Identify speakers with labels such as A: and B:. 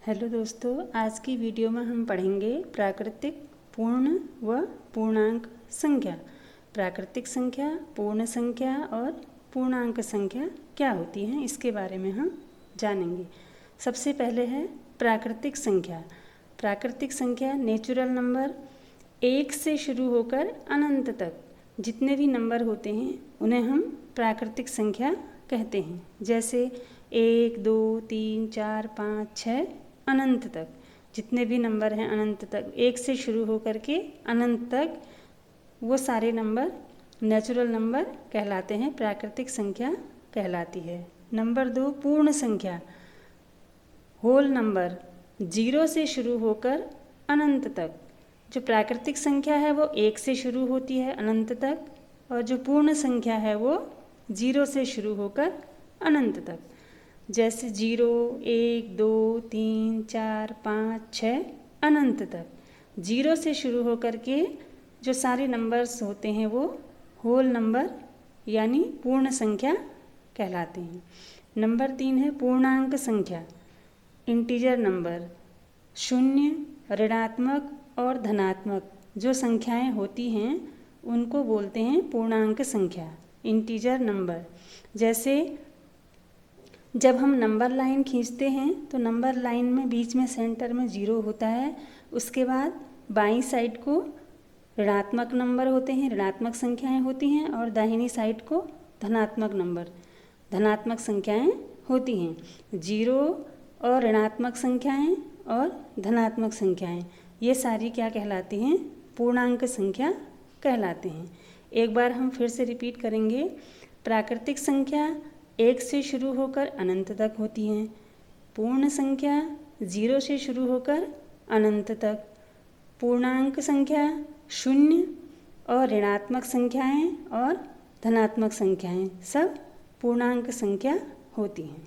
A: Hello दोस्तों, आज की वीडियो में हम पढ़ेंगे प्राकृतिक पूर्ण व पूर्णांक संख्या। प्राकृतिक संख्या, पूर्ण संख्या और पूर्णांक संख्या क्या होती हैं, इसके बारे में हम जानेंगे। सबसे पहले है प्राकृतिक संख्या। प्राकृतिक संख्या नेचुरल नंबर, 1 से शुरू होकर अनंत तक जितने भी नंबर होते हैं उन्हें हम प्राकृतिक संख्या कहते हैं। जैसे 1, 2, 3, 4, 5, 6 अनंत तक जितने भी नंबर हैं, अनंत तक 1 से शुरू होकर के अनंत तक वो सारे नंबर नेचुरल नंबर कहलाते हैं, प्राकृतिक संख्या कहलाती है। नंबर 2 पूर्ण संख्या, होल नंबर, 0 से शुरू होकर अनंत तक। जो प्राकृतिक संख्या है वो 1 से शुरू होती है अनंत तक, और जो पूर्ण संख्या है वो 0 से शुरू होकर अनंत तक। जैसे 0, 1, 2, 3, 4, 5, 6 अनंत तक 0 से शुरू होकर के जो सारे नंबर्स होते हैं वो होल नंबर यानी पूर्ण संख्या कहलाते हैं। नंबर 3 है पूर्णांक संख्या, इंटीजर नंबर। शून्य, ऋणात्मक और धनात्मक जो संख्याएं होती हैं उनको बोलते हैं पूर्णांक संख्या, इंटीजर नंबर। जैसे जब हम नंबर लाइन खींचते हैं तो नंबर लाइन में बीच में सेंटर में 0 होता है, उसके बाद बाईं साइड को ऋणात्मक नंबर होते हैं, ऋणात्मक संख्याएं होती हैं, और दाहिनी साइड को धनात्मक नंबर, धनात्मक संख्याएं होती हैं। 0 और ऋणात्मक संख्याएं और धनात्मक संख्याएं ये सारी क्या कहलाती हैं, पूर्णांक संख्या कहलाते हैं। एक बार हम फिर से रिपीट करेंगे। प्राकृतिक संख्या 1 से शुरू होकर अनंत तक होती हैं। पूर्ण संख्या 0 से शुरू होकर अनंत तक। पूर्णांक संख्या 0 और ऋणात्मक संख्याएं और धनात्मक संख्याएं सब पूर्णांक संख्या होती हैं।